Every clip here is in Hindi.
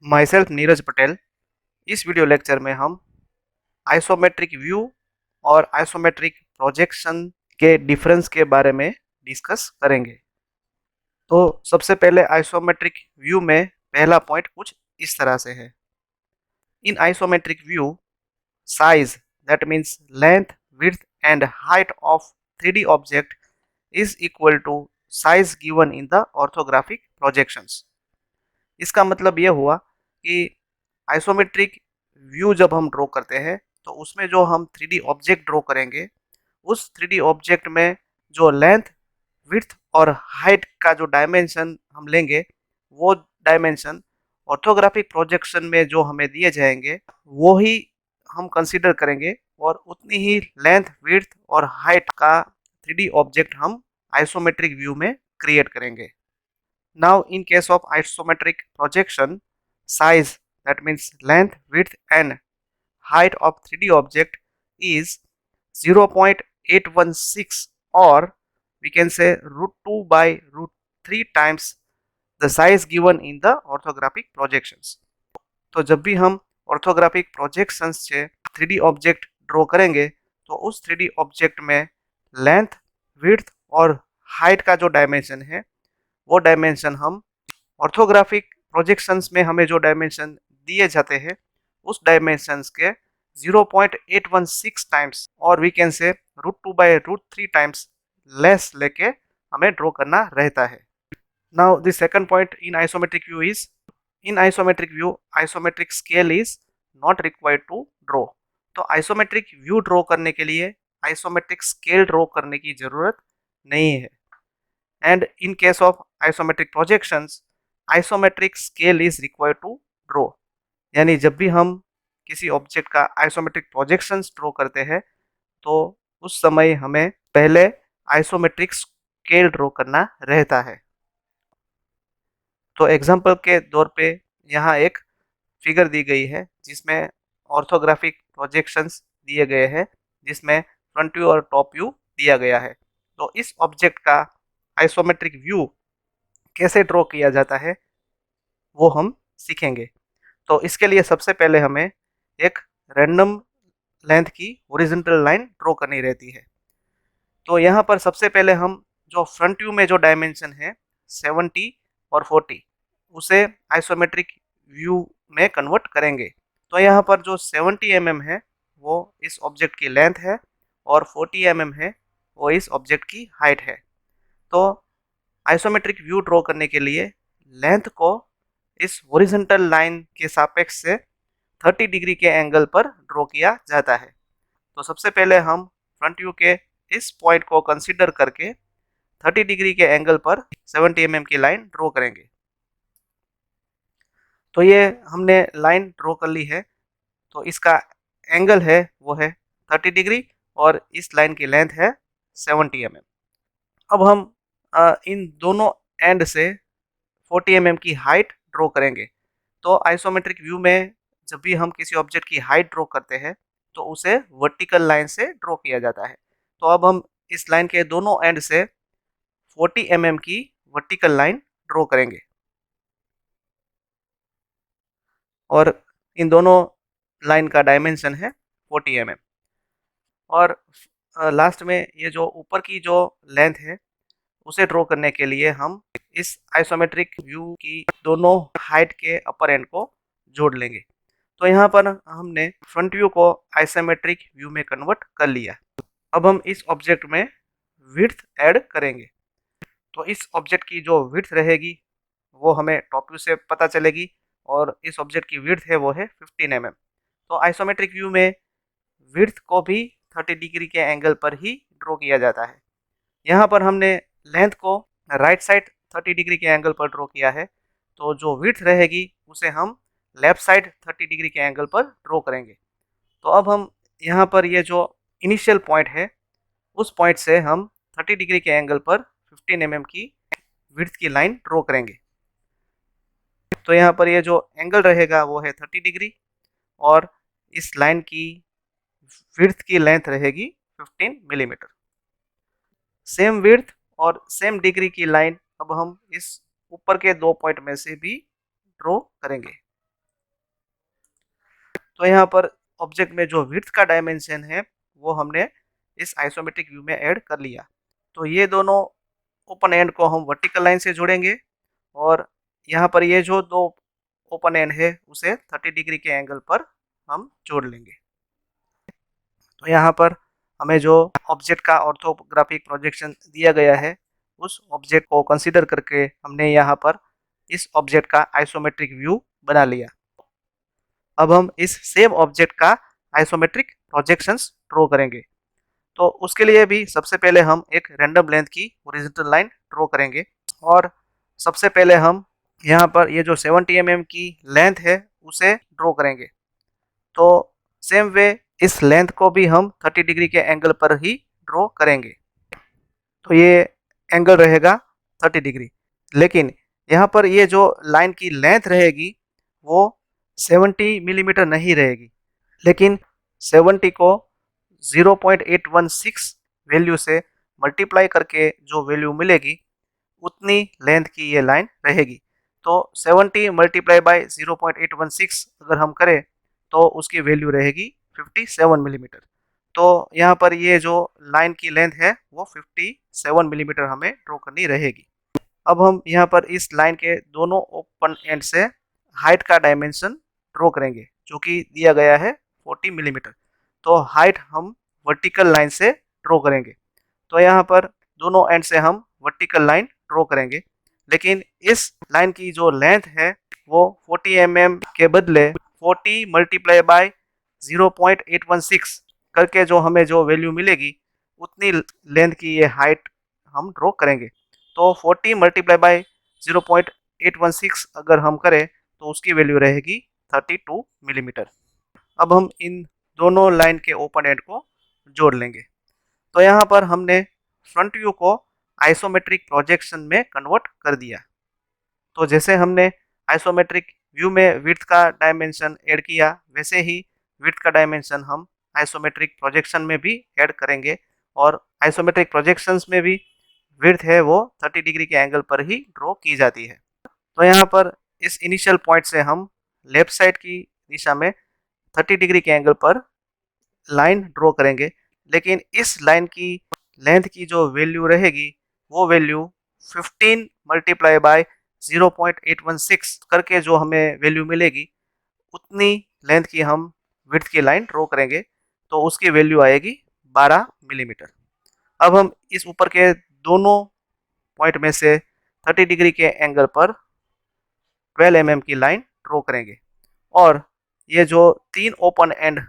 My self Neeraj Patel. इस वीडियो लेक्चर में हम आइसोमेट्रिक व्यू और आइसोमेट्रिक प्रोजेक्शन के डिफरेंस के बारे में डिस्कस करेंगे। तो सबसे पहले आइसोमेट्रिक व्यू में पहला पॉइंट कुछ इस तरह से है। In isometric view size, that means length, width and height of 3D object is equal to size given in the orthographic projections. इसका मतलब यह हुआ कि आइसोमेट्रिक व्यू जब हम ड्रॉ करते हैं तो उसमें जो हम 3D ऑब्जेक्ट ड्रॉ करेंगे, उस 3D ऑब्जेक्ट में जो लेंथ, विड्थ और हाइट का जो डायमेंशन हम लेंगे, वो डायमेंशन ऑर्थोग्राफिक प्रोजेक्शन में जो हमें दिए जाएंगे वो ही हम कंसीडर करेंगे और उतनी ही लेंथ, विड्थ और हाइट का 3D ऑब्जेक्ट हम आइसोमेट्रिक व्यू में क्रिएट करेंगे। Now, in case of isometric projection, size, that means length, width and height of 3D object is 0.816 or we can say root 2 by root 3 times the size given in the orthographic projections। तो जब भी हम ऑर्थोग्राफिक प्रोजेक्शंस से 3D ऑब्जेक्ट ड्रॉ करेंगे तो उस 3D ऑब्जेक्ट में लेंथ, विड्थ और हाइट का जो डायमेंशन है वो डायमेंशन हम ऑर्थोग्राफिक प्रोजेक्शंस में हमें जो डायमेंशन दिए जाते हैं उस डायमेंशंस के 0.816 टाइम्स और we can say root 2 by root 3 times less लेके हमें ड्रॉ करना रहता है। Now the second point in isometric view is, in isometric view isometric scale is not required to draw. तो आइसोमेट्रिक व्यू ड्रॉ करने के लिए आइसोमेट्रिक स्केल ड्रॉ करने की जरूरत नहीं है। And in case of isometric projections isometric scale is required to draw. यानी जब भी हम किसी ऑब्जेक्ट का आइसोमेट्रिक प्रोजेक्शंस ड्रॉ करते हैं तो उस समय हमें पहले आइसोमेट्रिक स्केल ड्रॉ करना रहता है। तो एग्जांपल के तौर पे यहाँ एक फिगर दी गई है जिसमें ऑर्थोग्राफिक प्रोजेक्शंस दिए गए हैं, जिसमें फ्रंट व्यू और टॉप व्यू दिया गया है। तो इस ऑब्जेक्ट का आइसोमेट्रिक व्यू कैसे ड्रॉ किया जाता है वो हम सीखेंगे। तो इसके लिए सबसे पहले हमें एक रैंडम लेंथ की हॉरिजॉन्टल लाइन ड्रॉ करनी रहती है। तो यहाँ पर सबसे पहले हम जो फ्रंट व्यू में जो डायमेंशन है 70 और 40 उसे आइसोमेट्रिक व्यू में कन्वर्ट करेंगे। तो यहाँ पर जो 70 mm है वो इस ऑब्जेक्ट की लेंथ है और 40 mm है वो इस ऑब्जेक्ट की हाइट है। तो आइसोमेट्रिक व्यू ड्रॉ करने के लिए लेंथ को इस हॉरिजॉन्टल लाइन के सापेक्ष से 30 डिग्री के एंगल पर ड्रॉ किया जाता है। तो सबसे पहले हम फ्रंट व्यू के इस पॉइंट को कंसीडर करके 30 डिग्री के एंगल पर 70 mm की लाइन ड्रॉ करेंगे। तो ये हमने लाइन ड्रॉ कर ली है। तो इसका एंगल है वो है 30 डिग्री और इस लाइन की लेंथ है 70 mm। अब हम इन दोनों एंड से 40 mm की हाइट ड्रॉ करेंगे। तो आइसोमेट्रिक व्यू में जब भी हम किसी ऑब्जेक्ट की हाइट ड्रॉ करते हैं तो उसे वर्टिकल लाइन से ड्रॉ किया जाता है। तो अब हम इस लाइन के दोनों एंड से 40 mm की वर्टिकल लाइन ड्रॉ करेंगे और इन दोनों लाइन का डायमेंशन है 40 mm। और लास्ट में ये जो ऊपर की जो लेंथ है उसे ड्रॉ करने के लिए हम इस आइसोमेट्रिक व्यू की दोनों हाइट के अपर एंड को जोड़ लेंगे। तो यहाँ पर हमने फ्रंट व्यू को आइसोमेट्रिक व्यू में कन्वर्ट कर लिया। अब हम इस ऑब्जेक्ट में विड्थ ऐड करेंगे। तो इस ऑब्जेक्ट की जो विड्थ रहेगी वो हमें टॉप व्यू से पता चलेगी और इस ऑब्जेक्ट की विड्थ है वो है 15 mm। तो आइसोमेट्रिक व्यू में विड्थ को भी 30 डिग्री के एंगल पर ही ड्रॉ किया जाता है। यहाँ पर हमने लेंथ को राइट साइड 30 डिग्री के एंगल पर ड्रॉ किया है। तो जो विड्थ रहेगी उसे हम लेफ्ट साइड 30 डिग्री के एंगल पर ड्रॉ करेंगे। तो अब हम यहाँ पर ये जो इनिशियल पॉइंट है उस पॉइंट से हम 30 डिग्री के एंगल पर 15 mm की विड्थ की लाइन ड्रॉ करेंगे। तो यहाँ पर ये जो एंगल रहेगा वो है 30 डिग्री और इस लाइन की विड्थ की लेंथ रहेगी 15 मिलीमीटर। सेम विड्थ और सेम डिग्री की लाइन अब हम इस ऊपर के दो पॉइंट में से भी ड्रॉ करेंगे। तो यहाँ पर ऑब्जेक्ट में जो विड्थ का डायमेंशन है वो हमने इस आइसोमेट्रिक व्यू में ऐड कर लिया। तो ये दोनों ओपन एंड को हम वर्टिकल लाइन से जोड़ेंगे और यहाँ पर ये जो दो ओपन एंड है उसे 30 डिग्री के एंगल पर हम जोड़ लेंगे। तो यहाँ पर हमें जो ऑब्जेक्ट का ऑर्थोग्राफिक प्रोजेक्शन दिया गया है उस ऑब्जेक्ट को कंसीडर करके हमने यहाँ पर इस ऑब्जेक्ट का आइसोमेट्रिक व्यू बना लिया। अब हम इस सेम ऑब्जेक्ट का आइसोमेट्रिक प्रोजेक्शंस ड्रॉ करेंगे। तो उसके लिए भी सबसे पहले हम एक रैंडम लेंथ की हॉरिजॉन्टल लाइन ड्रॉ करेंगे और सबसे पहले हम यहाँ पर ये जो 70 mm की लेंथ है उसे ड्रॉ करेंगे। तो सेम वे इस लेंथ को भी हम 30 डिग्री के एंगल पर ही ड्रॉ करेंगे। तो ये एंगल रहेगा 30 डिग्री, लेकिन यहाँ पर ये जो लाइन की लेंथ रहेगी वो 70 मिलीमीटर नहीं रहेगी, लेकिन 70 को 0.816 वैल्यू से मल्टीप्लाई करके जो वैल्यू मिलेगी उतनी लेंथ की ये लाइन रहेगी। तो 70 मल्टीप्लाई बाय 0.816 अगर हम करें तो उसकी वैल्यू रहेगी 57 मिलीमीटर। तो यहाँ पर ये जो लाइन की लेंथ है वो 57 मिलीमीटर हमें ड्रॉ करनी रहेगी। अब हम यहाँ पर इस लाइन के दोनों ओपन एंड से हाइट का डायमेंशन ड्रॉ करेंगे जो कि दिया गया है 40 मिलीमीटर। तो हाइट हम वर्टिकल लाइन से ड्रॉ करेंगे। तो यहाँ पर दोनों एंड से हम वर्टिकल लाइन ड्रॉ करेंगे, लेकिन इस लाइन की जो लेंथ है वो 40 mm के बदले 40 मल्टीप्लाई बाय 0.816 करके जो हमें जो वैल्यू मिलेगी उतनी लेंथ की ये हाइट हम ड्रॉ करेंगे। तो 40 मल्टीप्लाई बाय 0.816 अगर हम करें तो उसकी वैल्यू रहेगी 32 मिलीमीटर। अब हम इन दोनों लाइन के ओपन एंड को जोड़ लेंगे। तो यहाँ पर हमने फ्रंट व्यू को आइसोमेट्रिक प्रोजेक्शन में कन्वर्ट कर दिया। तो जैसे हमने आइसोमेट्रिक व्यू में विड्थ का डायमेंशन ऐड किया वैसे ही विड्थ का डायमेंशन हम आइसोमेट्रिक प्रोजेक्शन में भी ऐड करेंगे और आइसोमेट्रिक प्रोजेक्शंस में भी विड्थ है वो 30 डिग्री के एंगल पर ही ड्रॉ की जाती है। तो यहाँ पर इस इनिशियल पॉइंट से हम लेफ्ट साइड की दिशा में 30 डिग्री के एंगल पर लाइन ड्रॉ करेंगे, लेकिन इस लाइन की लेंथ की जो वैल्यू रहेगी वो वैल्यू 15 मल्टीप्लाई बाय 0.816 करके जो हमें वैल्यू मिलेगी उतनी लेंथ की हम विड्थ की लाइन ड्रॉ करेंगे। तो उसकी वैल्यू आएगी 12 मिलीमीटर। अब हम इस ऊपर के दोनों पॉइंट में से 30 डिग्री के एंगल पर 12 mm की लाइन ड्रॉ करेंगे और ये जो तीन ओपन एंड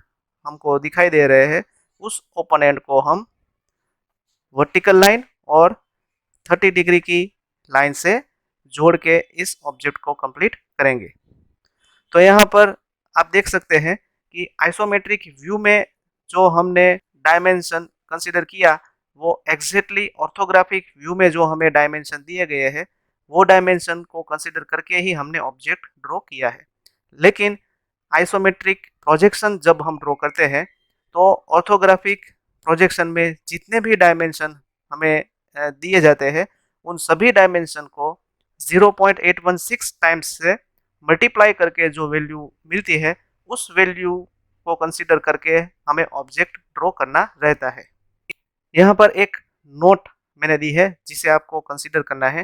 हमको दिखाई दे रहे हैं उस ओपन एंड को हम वर्टिकल लाइन और 30 डिग्री की लाइन से जोड़ के इस ऑब्जेक्ट को कंप्लीट करेंगे। तो यहाँ पर आप देख सकते हैं कि आइसोमेट्रिक व्यू में जो हमने डायमेंशन कंसीडर किया वो एग्जैक्टली ऑर्थोग्राफिक व्यू में जो हमें डायमेंशन दिए गए हैं वो डायमेंशन को कंसीडर करके ही हमने ऑब्जेक्ट ड्रॉ किया है। लेकिन आइसोमेट्रिक प्रोजेक्शन जब हम ड्रॉ करते हैं तो ऑर्थोग्राफिक प्रोजेक्शन में जितने भी डायमेंशन हमें दिए जाते हैं उन सभी डायमेंशन को 0.816 टाइम्स से मल्टीप्लाई करके जो वैल्यू मिलती है उस वैल्यू को कंसीडर करके हमें ऑब्जेक्ट ड्रॉ करना रहता है। यहाँ पर एक नोट मैंने दी है जिसे आपको कंसीडर करना है।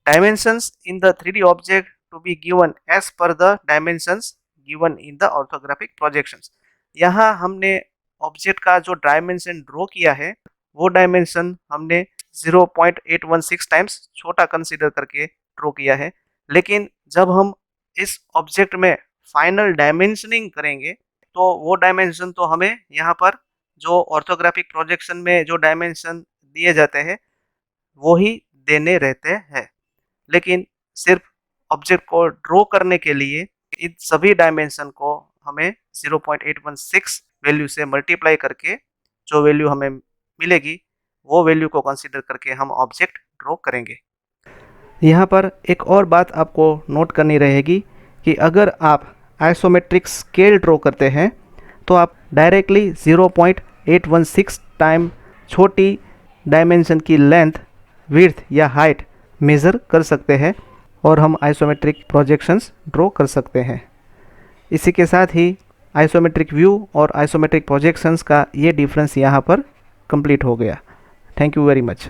Dimensions in the 3D object to be given as per the dimensions given in the orthographic projections. यहाँ हमने ऑब्जेक्ट का जो डायमेंशन ड्रॉ किया है वो डायमेंशन हमने 0.816 टाइम्स छोटा कंसीडर करके ड्रॉ किया है, लेकिन जब हम इस ऑब्जेक्ट में फाइनल डायमेंशनिंग करेंगे तो वो डायमेंशन तो हमें यहाँ पर जो ऑर्थोग्राफिक प्रोजेक्शन में जो डायमेंशन दिए जाते हैं वो ही देने रहते हैं, लेकिन सिर्फ ऑब्जेक्ट को ड्रॉ करने के लिए इन सभी डायमेंशन को हमें 0.816 वैल्यू से मल्टीप्लाई करके जो वैल्यू हमें मिलेगी वो वैल्यू को कंसीडर करके हम ऑब्जेक्ट ड्रॉ करेंगे। यहाँ पर एक और बात आपको नोट करनी रहेगी कि अगर आप आइसोमेट्रिक स्केल ड्रॉ करते हैं तो आप डायरेक्टली 0.816 टाइम छोटी डायमेंशन की लेंथ, विड्थ या हाइट मेज़र कर सकते हैं और हम आइसोमेट्रिक प्रोजेक्शंस ड्रॉ कर सकते हैं। इसी के साथ ही आइसोमेट्रिक व्यू और आइसोमेट्रिक प्रोजेक्शंस का ये डिफरेंस यहाँ पर कंप्लीट हो गया। Thank you very much.